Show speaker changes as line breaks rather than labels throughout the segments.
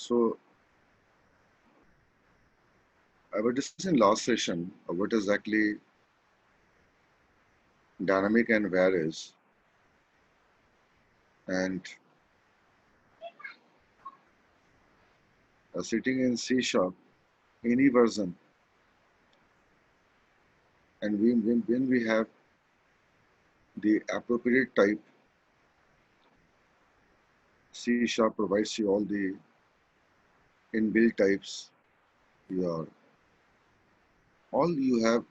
So I was discussing last session of what exactly dynamic and where is, and sitting in C sharp, any version, and when we have the appropriate type, C sharp provides you all the inbuilt types. Your all you have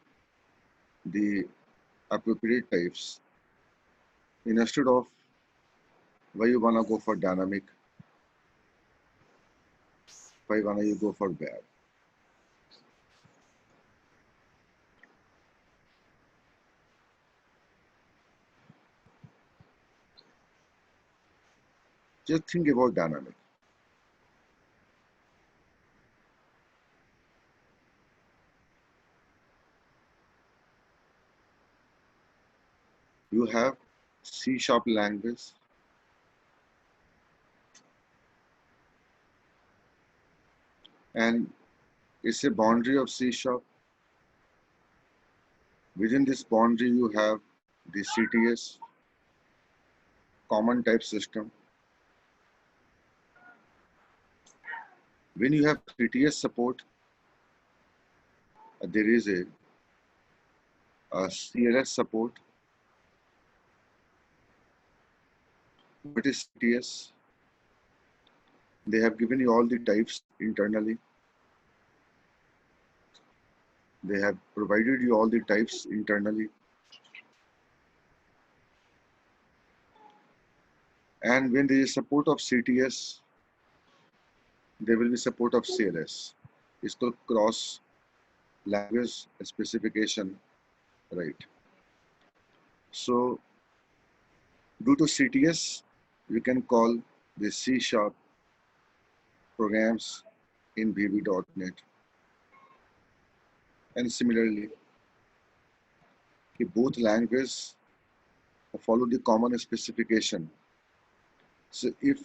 the appropriate types. Instead of why you wanna go for dynamic, why wanna you go for bad. Just think about dynamic. You have C sharp language, and it's a boundary of C sharp. Within this boundary, you have the CTS, common type system. When you have CTS support, there is a CLS support. What is CTS? They have given you all the types internally. They have provided you all the types internally. And when there is support of CTS, there will be support of CLS. It's called cross language specification, right? So due to CTS, we can call the C sharp programs in VB.NET. And similarly, both languages follow the common specification. So if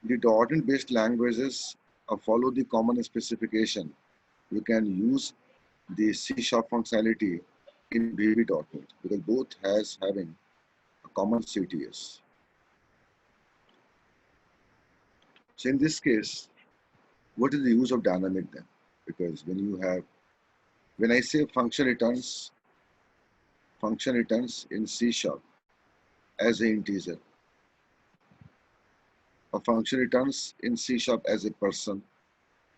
the .NET based languages follow the common specification, we can use the C sharp functionality in VB.NET because both has having a common CTS. So in this case, what is the use of dynamic then? Because when I say function returns in C sharp as an integer. A function returns in C sharp as a person,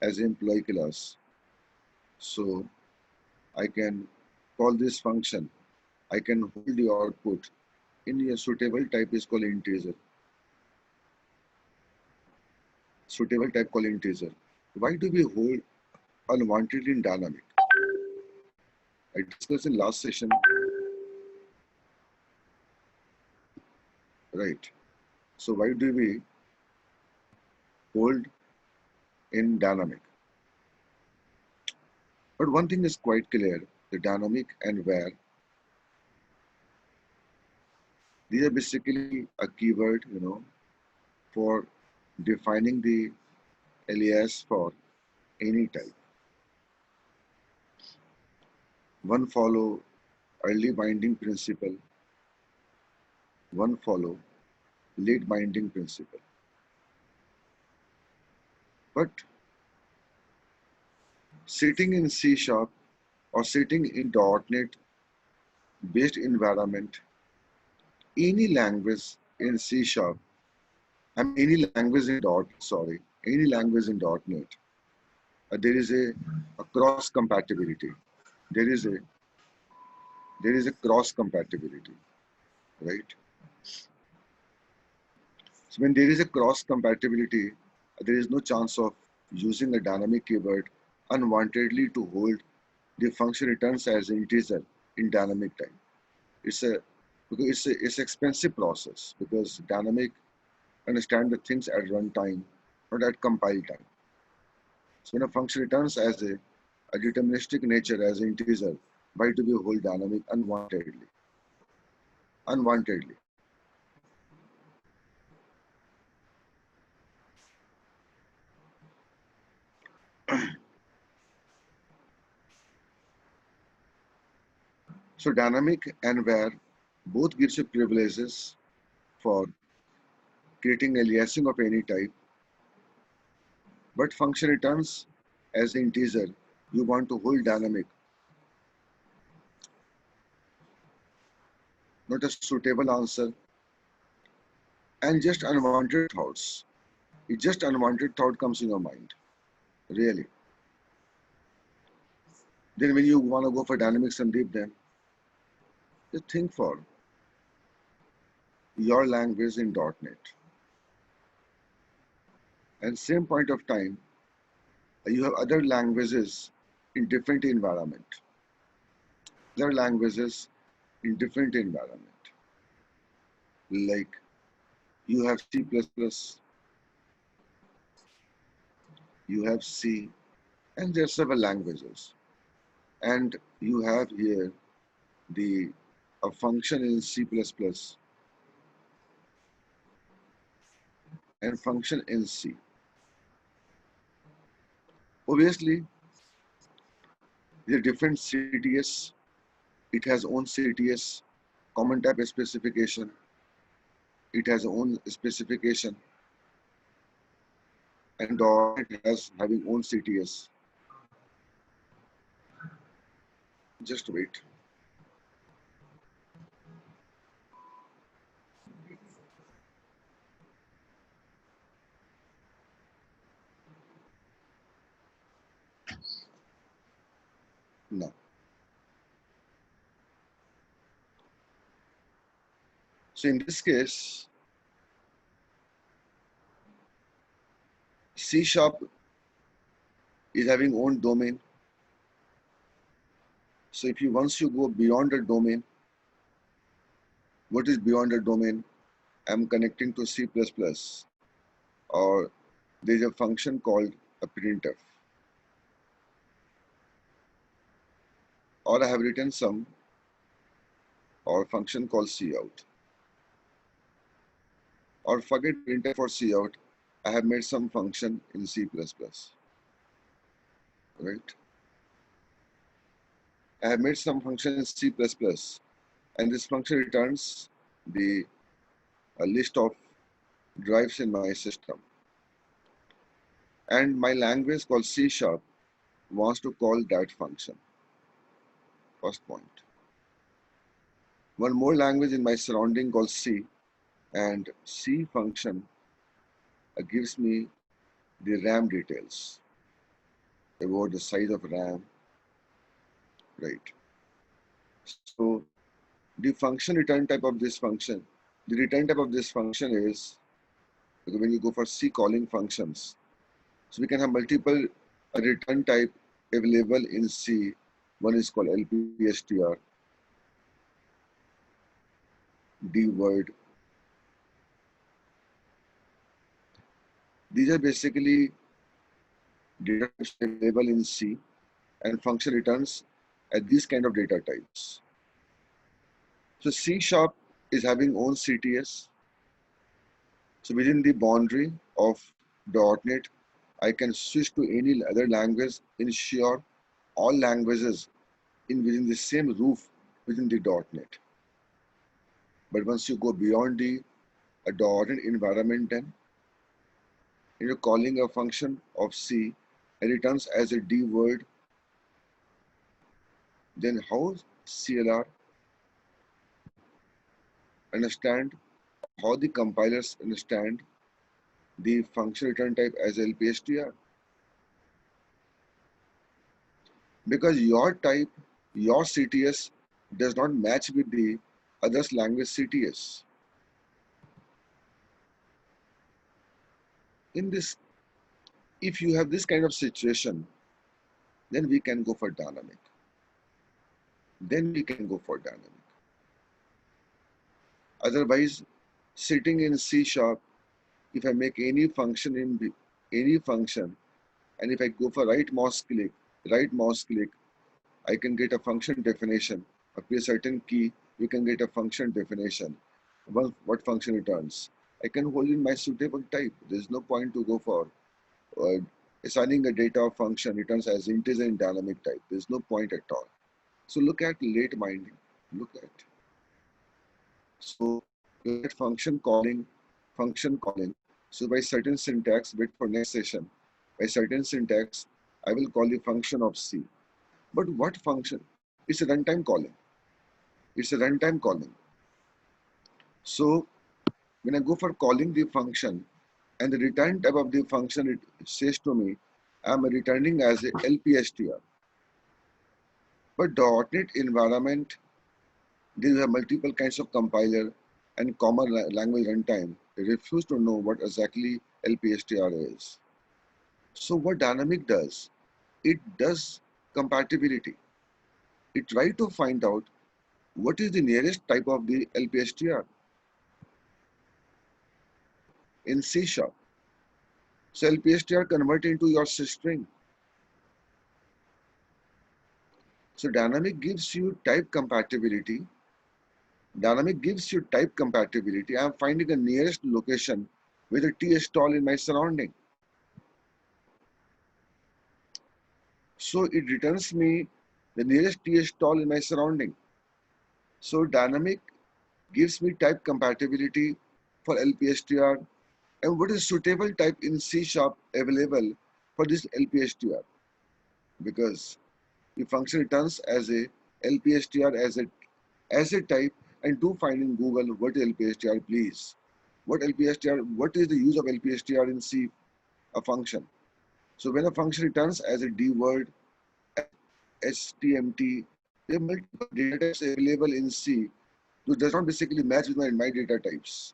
as an employee class. So I can call this function. I can hold the output in a suitable type is called integer. Suitable type called integer. Why do we hold unwanted in dynamic? I discussed in last session. Right. So why do we hold in dynamic? But one thing is quite clear, the dynamic and where. These are basically a keyword, for defining the alias for any type. One follow early binding principle, one follow late binding principle. But sitting in C sharp or sitting in .NET based environment, any language in C sharp, any language in any language in .NET, there is a cross compatibility. There is a cross compatibility, right? So when there is a cross compatibility, there is no chance of using a dynamic keyword unwantedly to hold the function returns as integer in dynamic time. It's expensive process because dynamic understand the things at runtime, not at compile time. So when a function returns as a deterministic nature as an integer, why do we hold dynamic unwantedly? Unwantedly. So dynamic and var both gives you privileges for creating aliasing of any type, but function returns as integer. You want to hold dynamic, not a suitable answer, and just unwanted thoughts. It just unwanted thought comes in your mind, really. Then when you want to go for dynamic Sandeep, then just think for your language in .NET. And same point of time, you have other languages in different environment. Other languages in different environment. Like you have C++, you have C, and there are several languages. And you have here the a function in C++ and function in C. Obviously, the different CTS, it has own CTS, common type specification, it has own specification, and it has having own CTS. Just wait. No. So in this case, C sharp is having own domain. So if you once you go beyond a domain, what is beyond a domain? I'm connecting to C++, or there's a function called a printf, or I have written some or function called cout, or forget printf or cout. I have made some function in C++, right? I have made some function in C++, and this function returns the a list of drives in my system. And my language called C sharp wants to call that function. First point. One more language in my surrounding called C, and C function gives me the RAM details about the size of RAM, right? So the function return type of this function, the return type of this function is, because when you go for C calling functions, so we can have multiple return type available in C. One is called lpstr, dword. These are basically data types available in C, and function returns at these kind of data types. So C sharp is having own CTS. So within the boundary of .NET, I can switch to any other language, ensure all languages in within the same roof within the .NET. But once you go beyond the .NET environment, then you're calling a function of C and returns as a dword. Then how CLR understand, how the compilers understand the function return type as lpstr? Because your type, your CTS does not match with the others language CTS. In this, if you have this kind of situation, then we can go for dynamic. Then we can go for dynamic. Otherwise, sitting in C sharp, if I make any function in any function, and if I go for right mouse click, I can get a function definition. Up a certain key, you can get a function definition. Well, what function returns? I can hold in my suitable type. There's no point to go for assigning a data function returns as integer in dynamic type. There's no point at all. So look at late binding. Look at. So look at function calling. So by certain syntax, wait for next session. By certain syntax, I will call the function of C. But what function? It's a runtime calling. It's a runtime calling. So when I go for calling the function and the return type of the function, it says to me, I'm returning as a LPSTR. But .NET environment, they have multiple kinds of compiler and common language runtime. They refuse to know what exactly LPSTR is. So what Dynamic does, it does compatibility. It tries to find out what is the nearest type of the LPSTR in C sharp. So LPSTR convert into your string. So Dynamic gives you type compatibility. Dynamic gives you type compatibility. I am finding the nearest location with a tstall in my surrounding. So it returns me the nearest tstall in my surrounding. So Dynamic gives me type compatibility for LPSTR and what is suitable type in C sharp available for this LPSTR, because the function returns as a LPSTR as a type, and do find in Google what is LPSTR, please. What LPSTR, what is the use of LPSTR in C, a function. So when a function returns as a D word, STMT, there are multiple data types available in C, which does not basically match with my data types.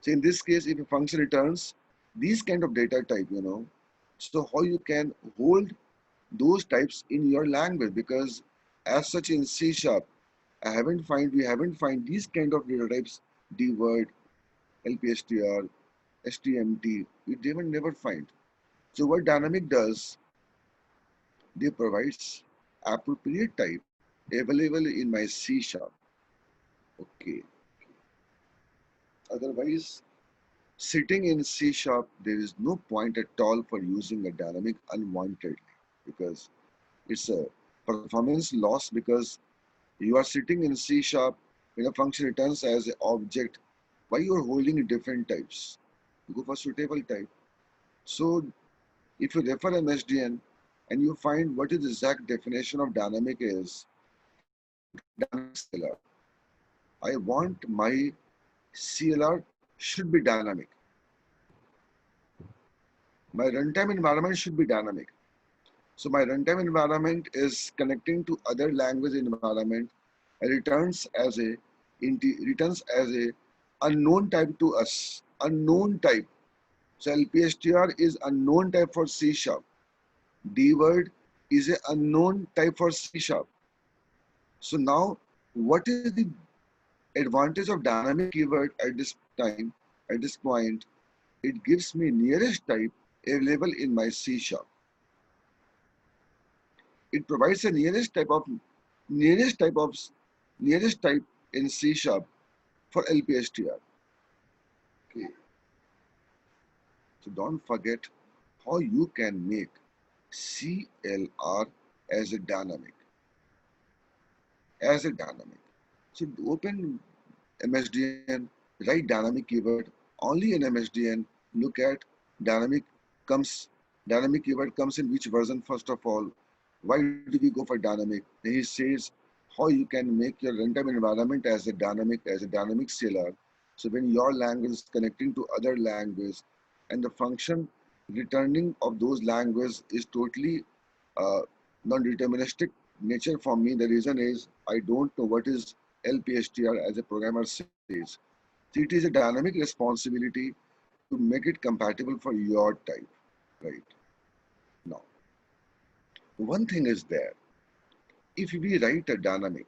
So in this case, if a function returns these kind of data type, so how you can hold those types in your language, because as such in C sharp, we haven't find these kind of data types, D word, LPSTR, STMT, we even never find. So what Dynamic does, they provides appropriate type available in my C sharp. Okay. Otherwise, sitting in C sharp, there is no point at all for using a Dynamic unwanted, because it's a performance loss, because you are sitting in C sharp when a function returns as an object. Why you are holding different types? You go for suitable type. So if you refer MSDN and you find what is the exact definition of dynamic is, dynamic CLR. I want my CLR should be dynamic. My runtime environment should be dynamic. So my runtime environment is connecting to other language environment and returns as a unknown type to us. Unknown type. So LPSTR is unknown type for C sharp. D word is a unknown type for C sharp. So now, what is the advantage of dynamic keyword at this time, at this point? It gives me nearest type available in my C sharp. It provides a nearest type of nearest type in C sharp for LPSTR. Okay. So don't forget how you can make CLR as a dynamic. So open MSDN, write dynamic keyword only in MSDN. Look at dynamic comes dynamic keyword comes in which version first of all. Why do we go for dynamic? Then he says how you can make your runtime environment as a dynamic CLR. So when your language is connecting to other language and the function returning of those languages is totally uh, non-deterministic nature for me. The reason is I don't know what is LPSTR as a programmer says. So it is a dynamic responsibility to make it compatible for your type, right? Now, one thing is there. If we write a dynamic,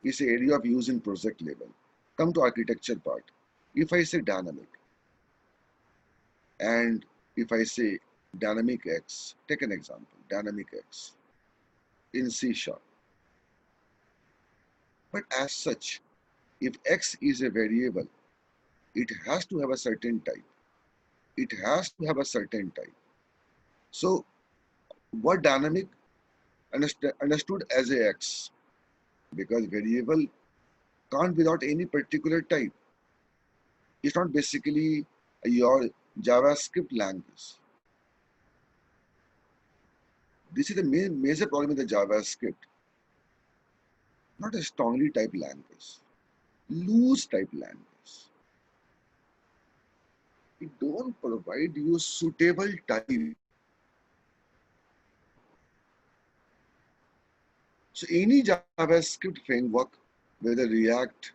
it's an area of use in project level. Come to architecture part. If I say dynamic, and if I say dynamic X, take an example, dynamic X in C sharp. But as such, if X is a variable, it has to have a certain type. It has to have a certain type. So what dynamic understood as a X, because variable can't be without any particular type. It's not basically your JavaScript language. This is the major problem with the JavaScript. Not a strongly typed language, loose type language. It don't provide you suitable type. So any JavaScript framework, whether React,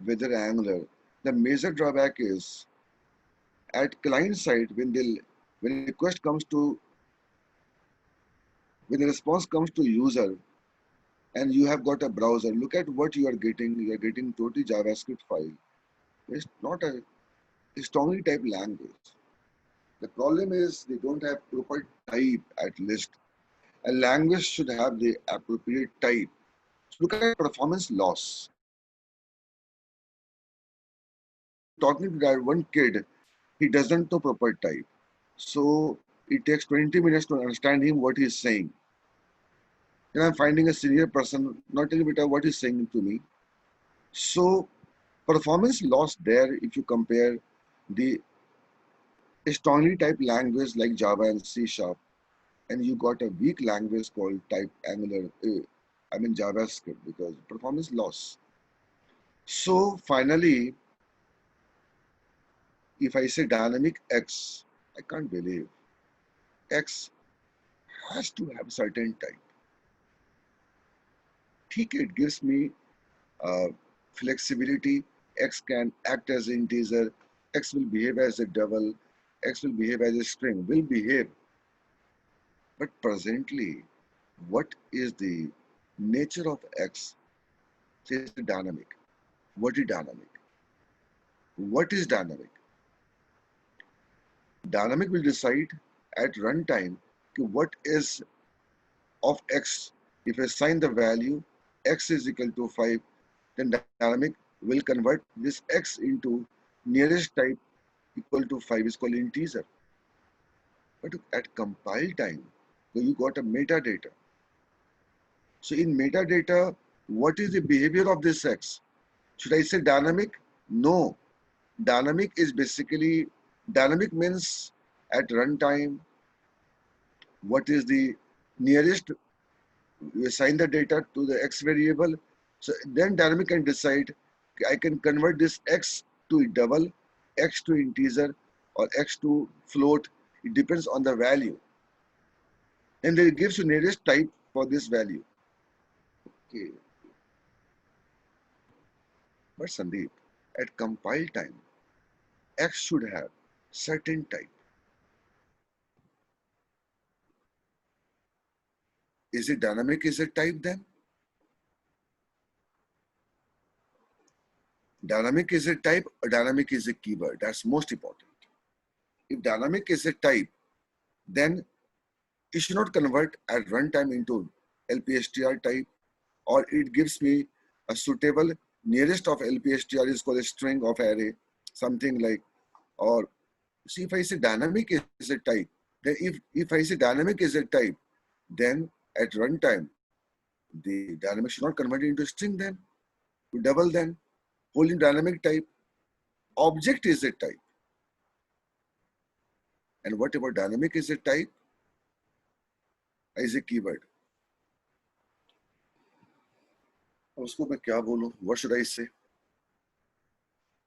whether Angular, the major drawback is at client side when request comes to when the response comes to user and you have got a browser, look at what you are getting. You are getting totally JavaScript file. It's not a strongly typed language. The problem is they don't have proper type at least. A language should have the appropriate type. So look at performance loss. Talking to that one kid, he doesn't know proper type. So it takes 20 minutes to understand him what he's saying. Then I'm finding a senior person not telling me what he's saying to me. So performance loss there if you compare the strongly typed language like Java and C Sharp, and you got a weak language called type Angular, JavaScript, because performance loss. So finally, if I say dynamic X, I can't believe X has to have certain type. It gives me uh, flexibility. X can act as an integer. X will behave as a double. X will behave as a string. Will behave. But presently, what is the nature of X? It is dynamic. What is dynamic? What is dynamic? Dynamic will decide at runtime what is of X. If I assign the value X is equal to 5, then dynamic will convert this X into nearest type equal to 5 is called integer. But at compile time, so you got a metadata. So in metadata, what is the behavior of this X? Should I say dynamic? No. Dynamic is basically, dynamic means at runtime, what is the nearest, you assign the data to the X variable. So then dynamic can decide, I can convert this X to double, X to integer, or X to float. It depends on the value. And then it gives you nearest type for this value. Okay. But Sandeep, at compile time, X should have certain type. Is it dynamic? Is it type then? Dynamic is a type, or dynamic is a keyword. That's most important. If dynamic is a type, then it should not convert at runtime into LPSTR type, or it gives me a suitable nearest of LPSTR is called a string of array, something like, or see if I say dynamic is a type, then if I say dynamic is a type, then at runtime, the dynamic should not convert into string then, to double then, holding dynamic type. Object is a type. And whatever dynamic is a type, is a keyword. उसको मैं क्या बोलूं? What should I say?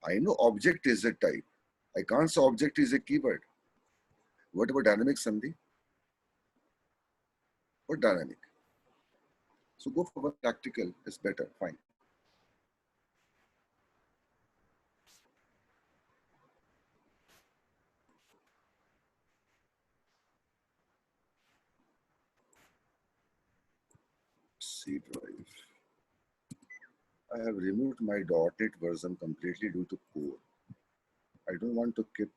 I know object is a type. I can't say object is a keyword. What about dynamic, Sandhi? What dynamic? So go for what practical is better. Fine. C drive. I have removed my .NET version completely due to core. I don't want to keep